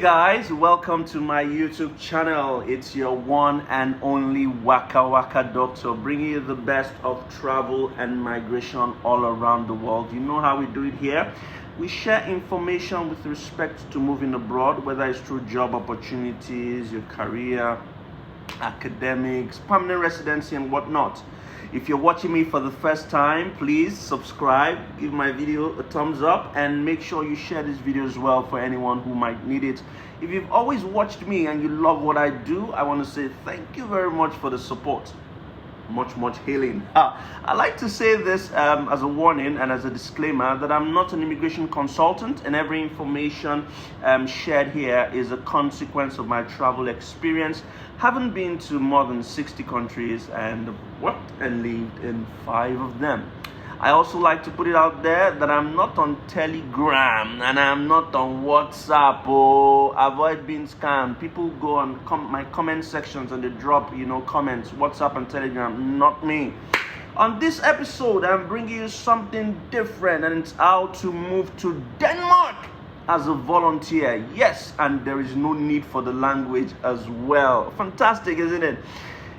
guys, welcome to my YouTube channel. It's your one and only WKa&x doctor, bringing you the best of travel and migration all around the world. You know how we do it here. We share information with respect to moving abroad, whether it's through job opportunities, your career, academics, permanent residency and whatnot. If you're watching me for the first time, please subscribe, give my video a thumbs up, and make sure you share this video as well for anyone who might need it. If you've always watched me and you love what I do, I want to say thank you very much for the support. Much healing. I like to say this as a warning and as a disclaimer that I'm not an immigration consultant, and every information shared here is a consequence of my travel experience, having been to more than 60 countries and worked and lived in 5 of them. I also like to put it out there that I'm not on Telegram and I'm not on WhatsApp. Avoid being scammed. People go on my comment sections and they drop, comments, WhatsApp and Telegram. Not me. On this episode, I'm bringing you something different, and it's how to move to Denmark as a volunteer. Yes, and there is no need for the language as well. Fantastic, isn't it?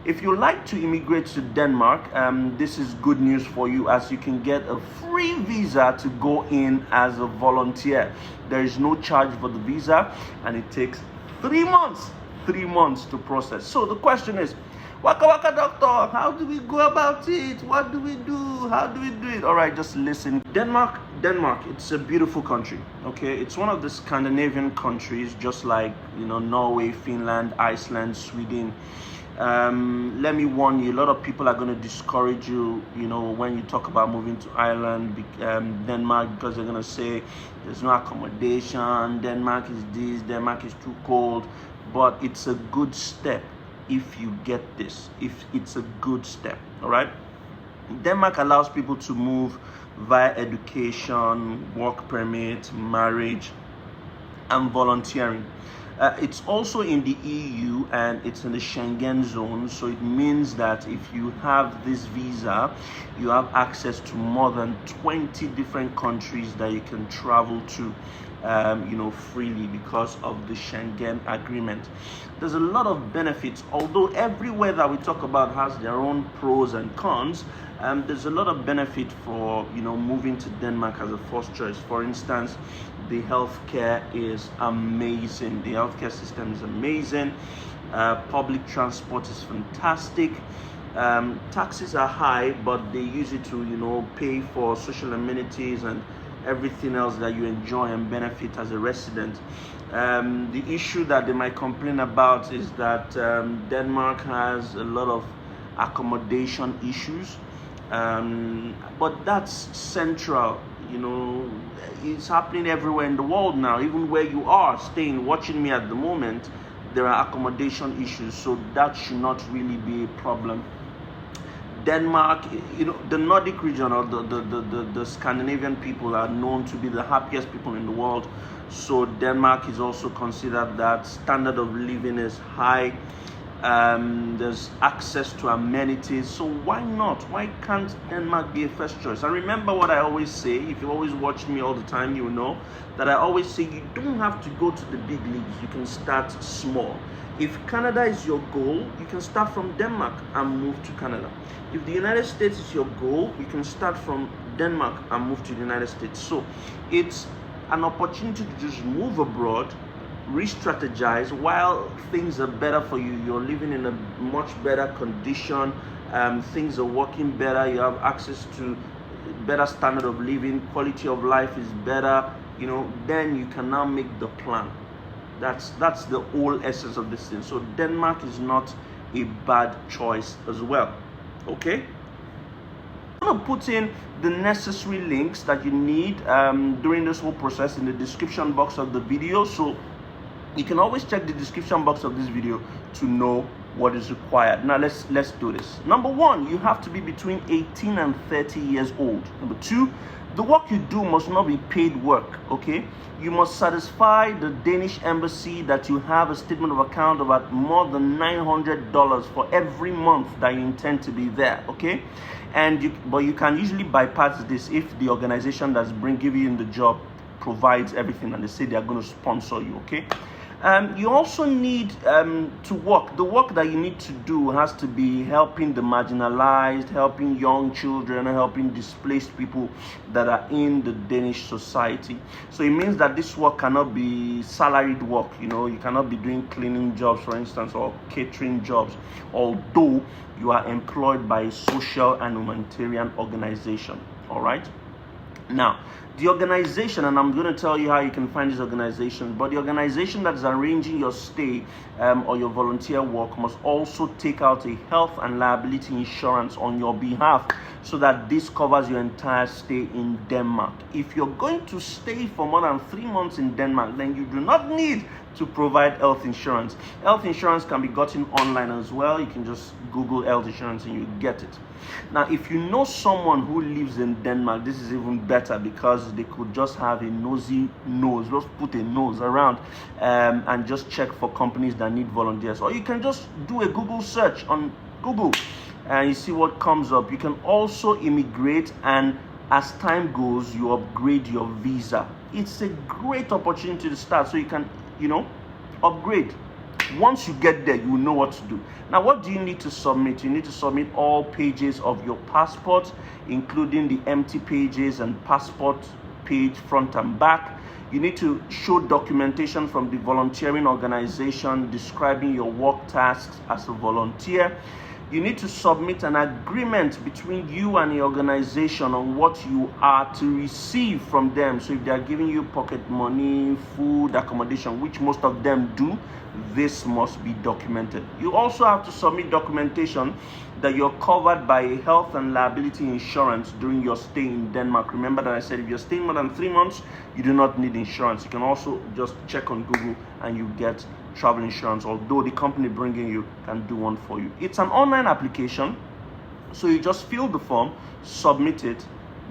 If you like to immigrate to Denmark, this is good news for you, as you can get a free visa to go in as a volunteer. There is no charge for the visa, and it takes 3 months. 3 months to process. So the question is, WKa&x doctor, how do we go about it? What do we do? How do we do it? All right, just listen. Denmark, it's a beautiful country. Okay, it's one of the Scandinavian countries, just like Norway, Finland, Iceland, Sweden. Let me warn you, a lot of people are going to discourage you, when you talk about moving to Ireland, Denmark, because they're going to say there's no accommodation, Denmark is this, Denmark is too cold. But it's a good step if you get this, if it's a good step. All right, Denmark allows people to move via education, work permit, marriage, and volunteering. It's also in the EU and it's in the Schengen zone, so it means that if you have this visa, you have access to more than 20 different countries that you can travel to, freely, because of the Schengen agreement. There's a lot of benefits, although everywhere that we talk about has their own pros and cons. There's a lot of benefit for moving to Denmark as a first choice. For instance, the healthcare is amazing. The healthcare system is amazing. Public transport is fantastic. Taxes are high, but they use it to pay for social amenities and everything else that you enjoy and benefit as a resident. The issue that they might complain about is that Denmark has a lot of accommodation issues, but that's central. It's happening everywhere in the world now. Even where you are staying, watching me at the moment, there are accommodation issues, so that should not really be a problem. Denmark, the Nordic region, or the Scandinavian people are known to be the happiest people in the world. So Denmark is also considered that. Standard of living is high. There's access to amenities. So why not? Why can't Denmark be a first choice? And remember what I always say. If you always watch me all the time, you know that I always say you don't have to go to the big leagues. You can start small. If Canada is your goal, you can start from Denmark and move to Canada. If the United States is your goal, you can start from Denmark and move to the United States. So it's an opportunity to just move abroad, re-strategize while things are better for you. You're living in a much better condition. Things are working better. You have access to better standard of living. Quality of life is better. Then you can now make the plan. That's the whole essence of this thing. So Denmark is not a bad choice as well. Okay, I'm gonna put in the necessary links that you need during this whole process in the description box of the video, so you can always check the description box of this video to know what is required. Now let's do this. Number 1, you have to be between 18 and 30 years old. Number 2, the work you do must not be paid work. Okay, you must satisfy the Danish embassy that you have a statement of account of about more than $900 for every month that you intend to be there. Okay, but you can usually bypass this if the organization that's giving you the job provides everything and they say they are going to sponsor you. Okay, You also need to work. The work that you need to do has to be helping the marginalized, helping young children, helping displaced people that are in the Danish society. So it means that this work cannot be salaried work. You cannot be doing cleaning jobs, for instance, or catering jobs, although you are employed by a social and humanitarian organization. All right. Now, the organization, and I'm going to tell you how you can find this organization, but the organization that is arranging your stay or your volunteer work must also take out a health and liability insurance on your behalf, so that this covers your entire stay in Denmark. If you're going to stay for more than 3 months in Denmark, then you do not need to provide health insurance. Health insurance can be gotten online as well. You can just Google health insurance and you get it. Now, if you know someone who lives in Denmark, this is even better, because they could just have a nosy nose, just put a nose around and just check for companies that need volunteers. Or you can just do a Google search on Google and you see what comes up. You can also immigrate, and as time goes, you upgrade your visa. It's a great opportunity to start, so you can, upgrade. Once you get there, you will know what to do. Now, what do you need to submit? You need to submit all pages of your passport, including the empty pages and passport page front and back. You need to show documentation from the volunteering organization describing your work tasks as a volunteer. You need to submit an agreement between you and the organization on what you are to receive from them. So if they are giving you pocket money, food, accommodation, which most of them do, this must be documented. You also have to submit documentation that you're covered by a health and liability insurance during your stay in Denmark. Remember that I said if you're staying more than 3 months, you do not need insurance. You can also just check on Google and you get travel insurance, although the company bringing you can do one for you. It's an online application, so you just fill the form, submit it,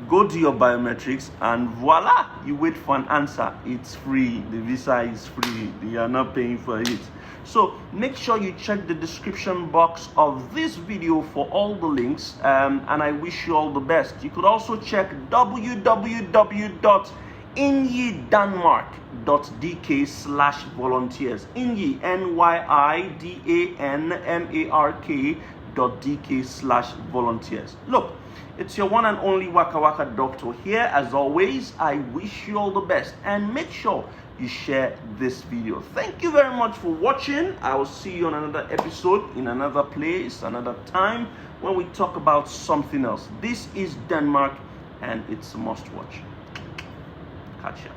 go do your biometrics, and voila, you wait for an answer. It's free. The visa is free. You are not paying for it. So make sure you check the description box of this video for all the links, and I wish you all the best. You could also check www.inyidanmark.dk/volunteers. Inyi, NYIDANMARK.dk/volunteers. Look, it's your one and only WKa&x doctor here. As always, I wish you all the best, and make sure you share this video. Thank you very much for watching. I will see you on another episode, in another place, another time, when we talk about something else. This is Denmark, and it's a must watch. Catch ya.